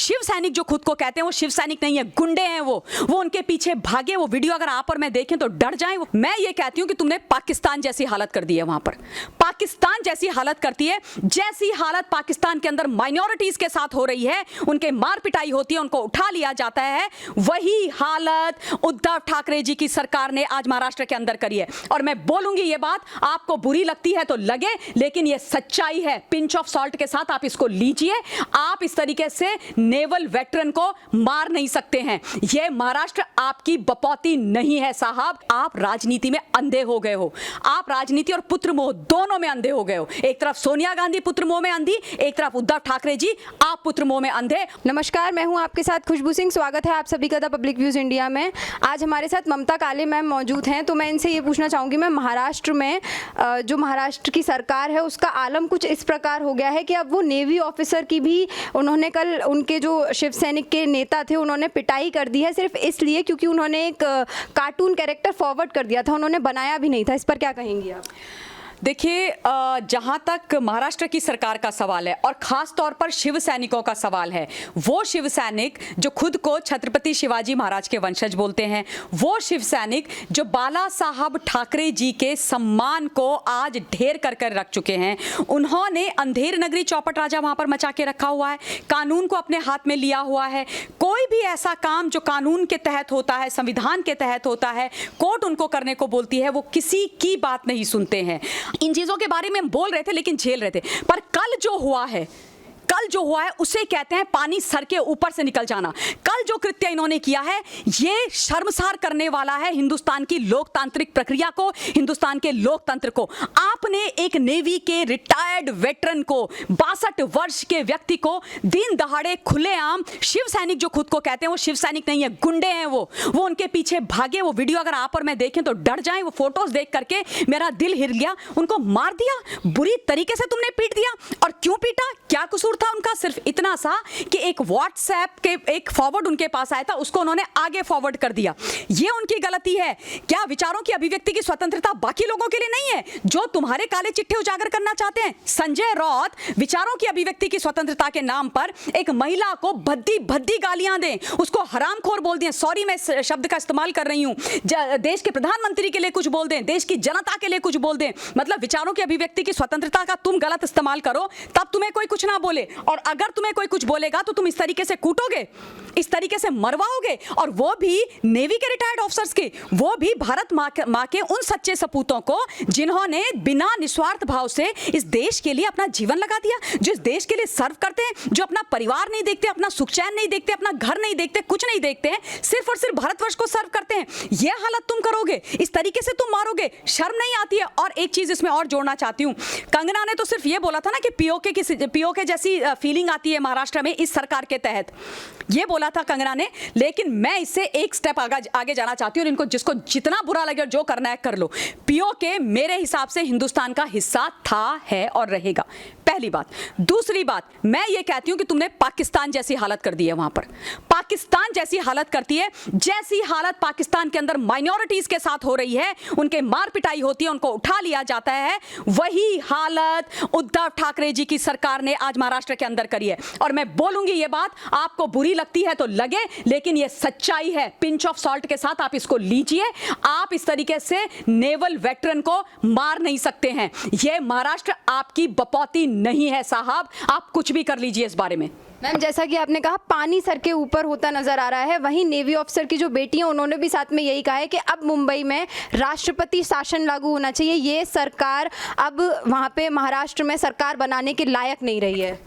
शिव सैनिक जो खुद को कहते हैं वो शिव सैनिक नहीं है, गुंडे हैं वो उनके पीछे भागे। वो वीडियो अगर आप और मैं देखें तो डर जाएं। मैं ये कहती हूं कि तुमने पाकिस्तान जैसी हालत कर दी है, वहां पर पाकिस्तान जैसी हालत करती है, जैसी हालत पाकिस्तान के अंदर माइनॉरिटीज के साथ हो रही है, उनके मार पिटाई होती है, उनको उठा लिया जाता है, वही हालत उद्धव ठाकरे जी की सरकार ने आज महाराष्ट्र के अंदर करी है। और मैं बोलूंगी ये बात, आपको बुरी लगती है तो लगे, लेकिन ये सच्चाई है। पिंच ऑफ सॉल्ट के साथ आप इसको लीजिए। आप इस तरीके से नेवल वेटरन को मार नहीं सकते हैं। ये महाराष्ट्र आपकी बपौती नहीं है साहब। आप राजनीति में अंधे हो गए हो। आप राजनीति और पुत्र मोह दोनों में अंधे हो गए हो। एक तरफ सोनिया गांधी पुत्र मोह में अंधी, एक तरफ उद्धव ठाकरे जी आप पुत्र मोह में अंधे। नमस्कार, मैं हूं आपके साथ खुशबू सिंह। स्वागत है आप सभी का द पब्लिक व्यूज इंडिया में। आज हमारे साथ ममता काले मैम मौजूद हैं, तो मैं इनसे ये पूछना चाहूंगी, मैं महाराष्ट्र में जो महाराष्ट्र की सरकार है उसका आलम कुछ इस प्रकार हो गया है कि अब वो नेवी ऑफिसर की भी उन्होंने कल उनके जो शिव सैनिक के नेता थे उन्होंने पिटाई कर दी है, सिर्फ इसलिए क्योंकि उन्होंने एक कार्टून कैरेक्टर फॉरवर्ड कर दिया था, उन्होंने बनाया भी नहीं था। इस पर क्या कहेंगी आप? देखिए, जहां तक महाराष्ट्र की सरकार का सवाल है और खास तौर पर शिव सैनिकों का सवाल है, वो शिव सैनिक जो खुद को छत्रपति शिवाजी महाराज के वंशज बोलते हैं, वो शिव सैनिक जो बाला साहब ठाकरे जी के सम्मान को आज ढेर कर रख चुके हैं, उन्होंने अंधेर नगरी चौपट राजा वहां पर मचा के रखा हुआ है, कानून को अपने हाथ में लिया हुआ है। कोई भी ऐसा काम जो कानून के तहत होता है, संविधान के तहत होता है, कोर्ट उनको करने को बोलती है, वो किसी की बात नहीं सुनते हैं। इन चीजों के बारे में बोल रहे थे लेकिन झेल रहे थे। पर कल जो हुआ है उसे कहते हैं पानी सर के ऊपर से निकल जाना। कल जो कृत्य इन्होंने किया है ये शर्मसार करने वाला है हिंदुस्तान की लोकतांत्रिक प्रक्रिया को, हिंदुस्तान के लोकतंत्र को। आपने एक नेवी के रिटायर्ड वेटरन को, 62 वर्ष के व्यक्ति को दिन दहाड़े खुलेआम, शिव सैनिक जो खुद को कहते हैं वो शिव सैनिक नहीं है, गुंडे हैं वो उनके पीछे भागे। वो वीडियो अगर आप और मैं देखें तो डर जाएं। वो फोटोज देख करके मेरा दिल हिल गया। उनको मार दिया, बुरी तरीके से तुमने पीट दिया। और क्यों पीटा, क्या कसूर था उनका? सिर्फ इतना सा कि एक व्हाट्सएप के एक फॉरवर्ड उनके पास आया था, उसको उन्होंने आगे फॉरवर्ड कर दिया। ये उनकी गलती है। क्या विचारों की अभिव्यक्ति की स्वतंत्रता बाकी लोगों के लिए नहीं है जो तुम्हारे काले चिट्ठे उजागर करना चाहते हैं? संजय राउत विचारों की अभिव्यक्ति की स्वतंत्रता के नाम पर एक महिला को भद्दी भद्दी गालियां दें, उसको हरामखोर बोल दें, सॉरी मैं शब्द का इस्तेमाल कर रही हूं, देश के प्रधानमंत्री के लिए कुछ बोल दें, देश की जनता के लिए कुछ बोल दें। मतलब विचारों की अभिव्यक्ति की स्वतंत्रता का तुम गलत इस्तेमाल करो, तब तुम्हें कोई कुछ ना बोले। और अगर तुम्हें कोई कुछ बोलेगा तो तुम इस तरीके से कूटोगे, इस तरीके से मरवाओगे। और वो भी नेवी के रिटायर्ड ऑफिसर्स के, वो भी भारत मां के उन सच्चे सपूतों को जिन्होंने बिना निस्वार्थ भाव से इस देश के लिए अपना जीवन लगा दिया, जो इस देश के लिए सर्व करते हैं, जो अपना परिवार नहीं देखते, अपना सुख चैन नहीं देखते, अपना घर नहीं देखते, कुछ नहीं देखते हैं, सिर्फ और सिर्फ भारतवर्ष को सर्व करते हैं। यह हालत तुम करोगे, इस तरीके से तुम मारोगे, शर्म नहीं आती है? और एक चीज इसमें और जोड़ना चाहती हूं, कंगना ने तो सिर्फ ये बोला था ना कि पीओके जैसी फीलिंग आती है महाराष्ट्र में इस सरकार के तहत, ये बोला था कंगना ने। लेकिन मैं इससे एक स्टेप आगे जाना चाहती हूं। इनको जिसको जितना बुरा लगे, जो करना है कर लो। पीओके मेरे हिसाब से हिंदुस्तान का हिस्सा था, है और रहेगा, पहली बात। दूसरी बात, मैं ये कहती हूं कि तुमने पाकिस्तान जैसी हालत कर दी है, वहां पर पाकिस्तान जैसी हालत करती है, जैसी हालत पाकिस्तान के अंदर माइनॉरिटीज के साथ हो रही है, उनके मार पिटाई होती है, उनको उठा लिया जाता है, वही हालत उद्धव ठाकरे जी की सरकार ने आज महाराष्ट्र के अंदर करी है। और मैं बोलूंगी ये बात, आपको बुरी लगती है तो लगे, लेकिन ये सच्चाई है। पिंच ऑफ सॉल्ट के साथ आप इसको लीजिए। आप इस तरीके से नेवल वेटरन को मार नहीं सकते हैं। ये महाराष्ट्र आपकी बपौती नहीं है साहब। आप कुछ भी कर लीजिए इस बारे में। मैम, जैसा कि आपने कहा पानी सर के ऊपर होता नजर आ रहा है, वहीं नेवी ऑफिसर की जो बेटी हैं उन्होंने भी साथ में यही कहा है कि अब मुंबई में राष्ट्रपति शासन लागू होना चाहिए। ये सरकार अब वहां पे महाराष्ट्र में सरकार बनाने के लायक नहीं रही है।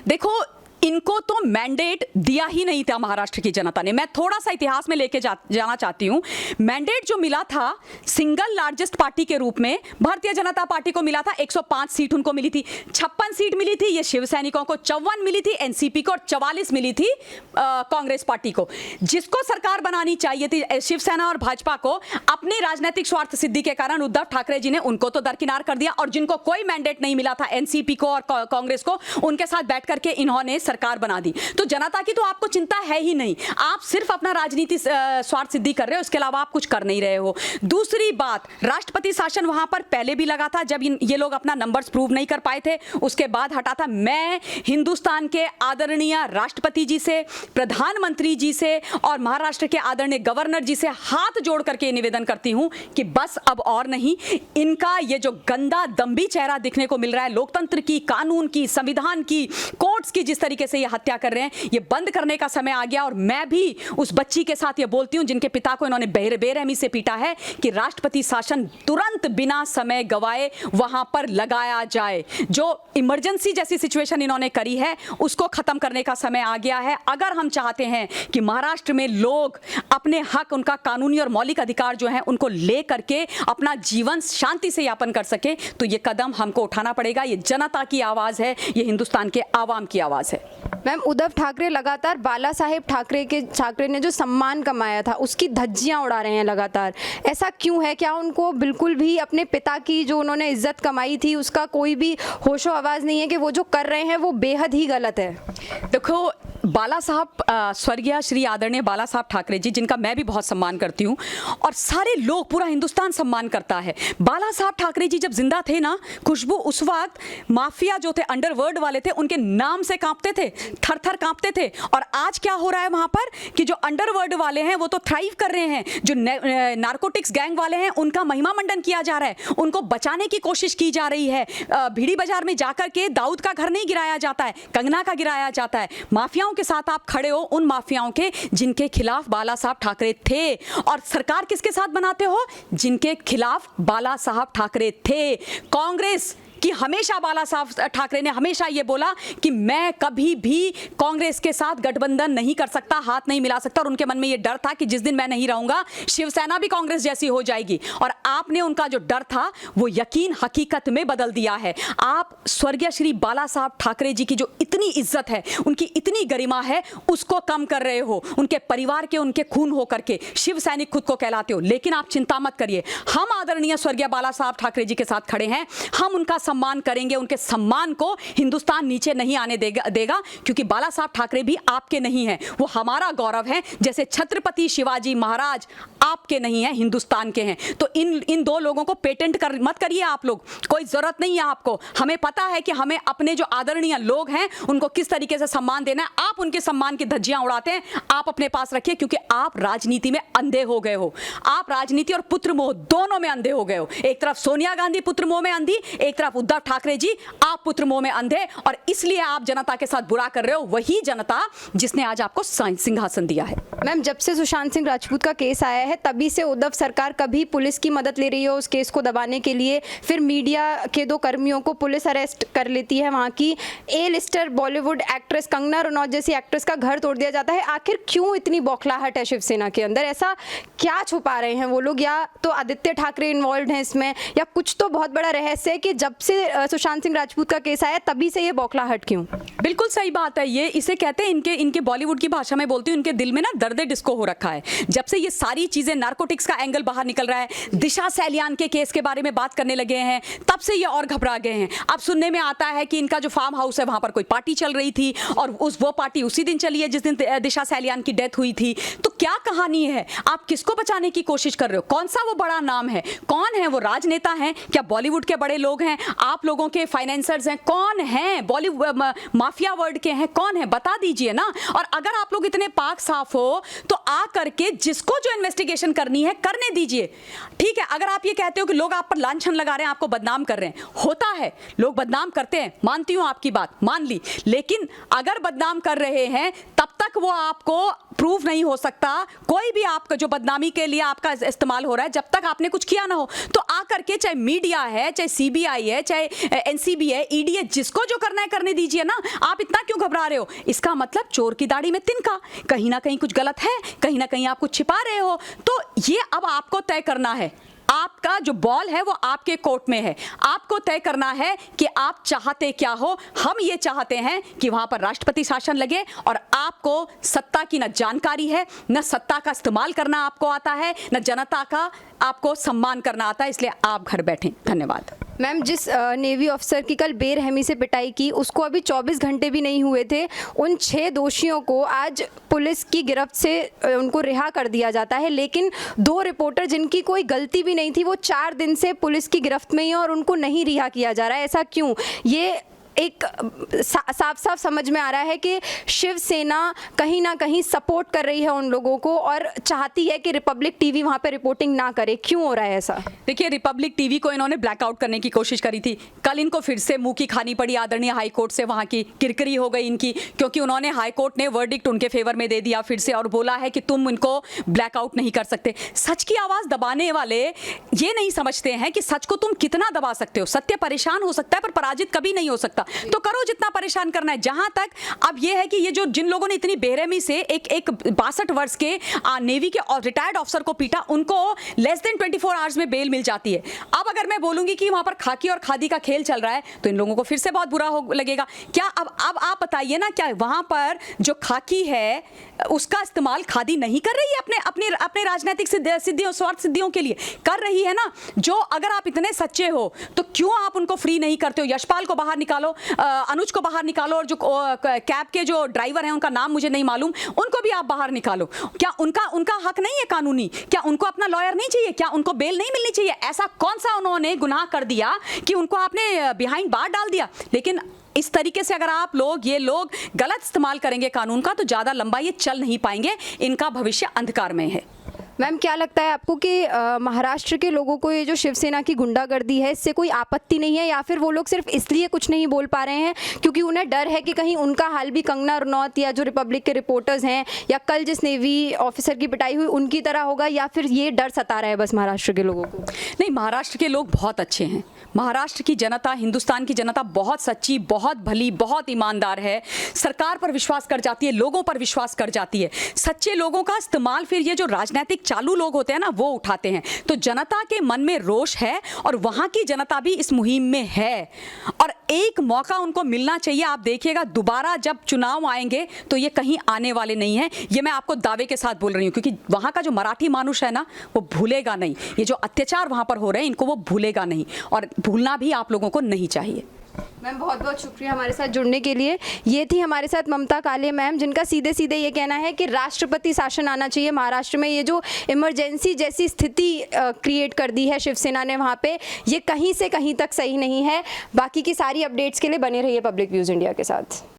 देखो, इनको तो मैंडेट दिया ही नहीं था महाराष्ट्र की जनता ने। मैं थोड़ा सा इतिहास में लेके जाना चाहती हूँ। मैंडेट जो मिला था सिंगल लार्जेस्ट पार्टी के रूप में भारतीय जनता पार्टी को मिला था। 105 सीट उनको मिली थी, 56 सीट मिली थी ये शिव सैनिकों को, 54 मिली थी एनसीपी को और 44 मिली थी कांग्रेस पार्टी को। जिसको सरकार बनानी चाहिए थी शिवसेना और भाजपा को, अपनी राजनीतिक स्वार्थ सिद्धि के कारण उद्धव ठाकरे जी ने उनको तो दरकिनार कर दिया। और जिनको कोई मैंडेट नहीं मिला था एनसीपी को और कांग्रेस को, उनके साथ बैठ करके इन्होंने सरकार बना दी। तो जनता की तो आपको चिंता है ही नहीं, आप सिर्फ अपना राजनीति स्वार्थ सिद्धि कर रहे हो, उसके अलावा आप कुछ कर नहीं रहे हो। दूसरी बात, राष्ट्रपति शासन वहां पर पहले भी लगा था जब ये लोग अपना नंबर्स प्रूव नहीं कर पाए थे, उसके बाद हटा था। मैं हिंदुस्तान के आदरणीय राष्ट्रपति जी से, प्रधानमंत्री जी से और महाराष्ट्र के आदरणीय गवर्नर जी से हाथ जोड़ करके निवेदन करती हूं कि बस अब और नहीं, इनका ये जो गंदा दम्भी चेहरा दिखने को मिल रहा है, लोकतंत्र की, कानून की, संविधान की, कोर्ट्स की, जिस तरीके से ये हत्या कर रहे हैं, ये बंद करने का समय आ गया। और मैं भी उस बच्ची के साथ ये बोलती हूं जिनके पिता को इन्होंने बेरहमी से पीटा है कि राष्ट्रपति शासन तुरंत बिना समय गवाए वहां पर लगाया जाए। जो इमरजेंसी जैसी सिचुएशन इन्होंने करी है उसको खत्म करने का समय आ गया है। अगर हम चाहते हैं कि महाराष्ट्र में लोग अपने हक, उनका कानूनी और मौलिक अधिकार जो है उनको ले करके अपना जीवन शांति से यापन कर सके, तो ये कदम हमको उठाना पड़ेगा। ये जनता की आवाज है, ये हिंदुस्तान के आवाम की आवाज है। मैम, उद्धव ठाकरे लगातार बाला साहेब ठाकरे ने जो सम्मान कमाया था उसकी धज्जियां उड़ा रहे हैं लगातार। ऐसा क्यों है? क्या उनको बिल्कुल भी अपने पिता की जो उन्होंने इज्जत कमाई थी उसका कोई भी होशो आवाज़ नहीं है कि वो जो कर रहे हैं वो बेहद ही गलत है? देखो, बाला साहब, स्वर्गीय श्री आदरणीय बाला साहब ठाकरे जी, जिनका मैं भी बहुत सम्मान करती हूँ और सारे लोग, पूरा हिंदुस्तान सम्मान करता है। बाला साहब ठाकरे जी जब जिंदा थे ना, खुशबू, उस वक्त माफिया जो थे, अंडरवर्ल्ड वाले थे, उनके नाम से कांपते थे, थर थर कांपते थे। और आज क्या हो रहा है वहां पर कि जो अंडरवर्ल्ड वाले हैं वो तो थ्राइव कर रहे हैं, जो नारकोटिक्स गैंग वाले हैं उनका महिमा मंडन किया जा रहा है, उनको बचाने की कोशिश की जा रही है। भिड़ी बाजार में जाकर के दाऊद का घर नहीं गिराया जाता है, कंगना का गिराया जाता है। माफियाओं के साथ आप खड़े हो, उन माफियाओं के जिनके खिलाफ बाला साहब ठाकरे थे। और सरकार किसके साथ बनाते हो? जिनके खिलाफ बाला साहब ठाकरे थे। कांग्रेस कि हमेशा बाला साहब ठाकरे ने हमेशा ये बोला कि मैं कभी भी कांग्रेस के साथ गठबंधन नहीं कर सकता, हाथ नहीं मिला सकता। और उनके मन में ये डर था कि जिस दिन मैं नहीं रहूंगा शिवसेना भी कांग्रेस जैसी हो जाएगी। और आपने उनका जो डर था वो यकीन हकीकत में बदल दिया है। आप स्वर्गीय श्री बाला साहब ठाकरे जी की जो इतनी इज्जत है, उनकी इतनी गरिमा है, उसको कम कर रहे हो। उनके परिवार के, उनके खून होकर के शिव सैनिक खुद को कहलाते हो। लेकिन आप चिंता मत करिए, हम आदरणीय स्वर्गीय बाला साहब ठाकरे जी के साथ खड़े हैं। हम उनका सम्मान करेंगे, उनके सम्मान को हिंदुस्तान नीचे नहीं आने देगा क्योंकि बाला साहब ठाकरे भी आपके नहीं हैं, वो हमारा गौरव है। जैसे छत्रपति शिवाजी महाराज आपके नहीं हैं, हिंदुस्तान के हैं। तो इन दो लोगों को पेटेंट मत करिए आप लोग, कोई जरूरत नहीं है आपको। हमें पता है कि हमें अपने जो आदरणीय लोग हैं उनको किस तरीके से सम्मान देना है। आप उनके सम्मान की धज्जियां उड़ाते हैं, आप अपने पास रखिए, क्योंकि आप राजनीति में अंधे हो गए हो। आप राजनीति और पुत्र मोह दोनों में अंधे हो गए हो। एक तरफ सोनिया गांधी पुत्र मोह में अंधी, एक तरफ उद्धव ठाकरे जी आप पुत्र मोह में अंधे। और इसलिए आप जनता के साथ बुरा कर रहे हो, वही जनता जिसने आज आपको सिंहासन दिया है। मैम, जब से सुशांत सिंह राजपूत का केस आया है तभी से उद्धव सरकार कभी पुलिस की मदद ले रही है उस केस को दबाने के लिए, फिर मीडिया के 2 कर्मियों को पुलिस अरेस्ट कर लेती है, वहाँ की ए लिस्टर बॉलीवुड एक्ट्रेस कंगना रनौत जैसी एक्ट्रेस का घर तोड़ दिया जाता है। आखिर क्यों इतनी बौखलाहट है शिवसेना के अंदर? ऐसा क्या छुपा रहे हैं वो लोग? या तो आदित्य ठाकरे इन्वॉल्व हैं इसमें, या कुछ तो बहुत बड़ा रहस्य है कि जब से सुशांत सिंह राजपूत का केस आया तभी से ये बौखलाहट क्यों? बिल्कुल सही बात है। ये इसे कहते हैं, इनके बॉलीवुड की भाषा में बोलती हूँ, इनके दिल में ना दर्द डिस्को हो रखा है। जब से ये सारी चीजें, नारकोटिक्स का एंगल बाहर निकल रहा है, दिशा सैलियान के केस के बारे में बात करने लगे हैं, तब से ये और घबरा गए हैं। अब सुनने में आता है कि इनका जो फार्म हाउस है वहां पर कोई पार्टी चल रही थी और वो पार्टी उसी दिन चली है जिस दिन दिशा सैलियान की डेथ हुई थी। तो क्या कहानी है? आप किसको बचाने की कोशिश कर रहे हो? कौन सा वो बड़ा नाम है? कौन है वो? राजनेता हैं क्या? बॉलीवुड के बड़े लोग हैं? आप लोगों के फाइनेंसर्स हैं? कौन है? बॉलीवुड माफिया वर्ल्ड के हैं? कौन है? बता दीजिए ना। और अगर आप लोग इतने पाक साफ हो तो आ करके जिसको जो इन्वेस्टिगेशन करनी है करने दीजिए। ठीक है, अगर आप ये कहते हो कि लोग आप पर लांछन लगा रहे हैं, आपको बदनाम कर रहे हैं, होता है, लोग बदनाम करते हैं, मानती हूं आपकी बात, मान ली। लेकिन अगर बदनाम कर रहे हैं तब तक वो आपको प्रूफ नहीं हो सकता। कोई भी आपका जो बदनामी के लिए आपका इस्तेमाल हो रहा है, जब तक आपने कुछ किया ना हो, तो आकर के चाहे मीडिया है, चाहे सीबीआई है, चाहे एनसीबी है, ईडी है, जिसको जो करना है करने दीजिए ना। आप इतना क्यों घबरा रहे हो? इसका मतलब चोर की दाढ़ी में तिनका, कहीं ना कहीं कुछ गलत है, कहीं ना कहीं आप कुछ छिपा रहे हो। तो ये अब आपको तय करना है। आपका जो बॉल है वो आपके कोर्ट में है। आपको तय करना है कि आप चाहते क्या हो। हम ये चाहते हैं कि वहां पर राष्ट्रपति शासन लगे और आपको सत्ता की न जानकारी है, न सत्ता का इस्तेमाल करना आपको आता है, न जनता का आपको सम्मान करना आता है। इसलिए आप घर बैठें। धन्यवाद। मैम, जिस नेवी ऑफिसर की कल बेरहमी से पिटाई की, उसको अभी 24 घंटे भी नहीं हुए थे, उन 6 दोषियों को आज पुलिस की गिरफ्त से उनको रिहा कर दिया जाता है। लेकिन 2 रिपोर्टर जिनकी कोई गलती भी नहीं थी, वो 4 दिन से पुलिस की गिरफ्त में ही हैं और उनको नहीं रिहा किया जा रहा है। ऐसा क्यों? ये एक साफ साफ समझ में आ रहा है कि शिवसेना कहीं ना कहीं सपोर्ट कर रही है उन लोगों को और चाहती है कि रिपब्लिक टीवी वहां पे रिपोर्टिंग ना करे। क्यों हो रहा है ऐसा? देखिए, रिपब्लिक टीवी को इन्होंने ब्लैकआउट करने की कोशिश करी थी। कल इनको फिर से मुंह की खानी पड़ी आदरणीय हाई कोर्ट से, वहां की किरकिरी हो गई इनकी, क्योंकि उन्होंने हाई कोर्ट ने वर्डिक्ट उनके फेवर में दे दिया फिर से और बोला है कि तुम इनको ब्लैकआउट नहीं कर सकते। सच की आवाज दबाने वाले ये नहीं समझते हैं कि सच को तुम कितना दबा सकते हो। सत्य परेशान हो सकता है पर पराजित कभी नहीं हो सकता, तो करो जितना परेशान करना है। जहां तक अब ये है कि ये जो जिन लोगों ने इतनी बेरहमी से एक 62 वर्ष के नेवी के रिटायर्ड ऑफिसर को पीटा, उनको लेस देन 24 आवर्स में बेल मिल जाती है। अब अगर मैं बोलूंगी कि वहां पर खाकी और खादी का खेल चल रहा है तो इन लोगों को फिर से बहुत बुरा लगेगा। क्या अब आप बताइए ना, क्या वहां पर जो खाकी है उसका इस्तेमाल खादी नहीं कर रही है अपने अपने अपने राजनीतिक सिद्धियों, स्वार्थ सिद्धियों के लिए? कर रही है ना। जो अगर आप इतने सच्चे हो तो क्यों आप उनको फ्री नहीं करते हो? यशपाल को बाहर निकालो, अनुज को बाहर निकालो, और जो कैब के जो ड्राइवर हैं उनका नाम मुझे नहीं मालूम, उनको भी आप बाहर निकालो। क्या उनका हक नहीं है कानूनी? क्या उनको अपना लॉयर नहीं चाहिए? क्या उनको बेल नहीं मिलनी चाहिए? ऐसा कौन सा उन्होंने गुनाह कर दिया कि उनको आपने बिहाइंड बार डाल दिया? लेकिन इस तरीके से अगर आप लोग ये लोग गलत इस्तेमाल करेंगे कानून का तो ज़्यादा लंबा ये चल नहीं पाएंगे। इनका भविष्य अंधकार में है। मैम, क्या लगता है आपको कि महाराष्ट्र के लोगों को ये जो शिवसेना की गुंडागर्दी है, इससे कोई आपत्ति नहीं है, या फिर वो लोग सिर्फ इसलिए कुछ नहीं बोल पा रहे हैं क्योंकि उन्हें डर है कि कहीं उनका हाल भी कंगना रनौत या जो रिपब्लिक के रिपोर्टर्स हैं या कल जिस नेवी ऑफिसर की पिटाई हुई उनकी तरह होगा, या फिर ये डर सता रहा है बस महाराष्ट्र के लोगों को? नहीं, महाराष्ट्र के लोग बहुत अच्छे हैं। महाराष्ट्र की जनता, हिंदुस्तान की जनता बहुत सच्ची, बहुत भली, बहुत ईमानदार है। सरकार पर विश्वास कर जाती है, लोगों पर विश्वास कर जाती है। सच्चे लोगों का इस्तेमाल फिर ये जो राजनीतिक चालू लोग होते हैं ना, वो उठाते हैं। तो जनता के मन में रोष है और वहां की जनता भी इस मुहिम में है और एक मौका उनको मिलना चाहिए। आप देखिएगा दोबारा जब चुनाव आएंगे तो ये कहीं आने वाले नहीं है। ये मैं आपको दावे के साथ बोल रही हूँ, क्योंकि वहां का जो मराठी मानुष है ना, वो भूलेगा नहीं। ये जो अत्याचार वहां पर हो रहे हैं इनको वो भूलेगा नहीं, और भूलना भी आप लोगों को नहीं चाहिए। मैम, बहुत बहुत शुक्रिया हमारे साथ जुड़ने के लिए। ये थी हमारे साथ ममता काले मैम, जिनका सीधे सीधे ये कहना है कि राष्ट्रपति शासन आना चाहिए महाराष्ट्र में। ये जो इमरजेंसी जैसी स्थिति क्रिएट कर दी है शिवसेना ने वहाँ पे, ये कहीं से कहीं तक सही नहीं है। बाकी की सारी अपडेट्स के लिए बने रहिए पब्लिक व्यूज़ इंडिया के साथ।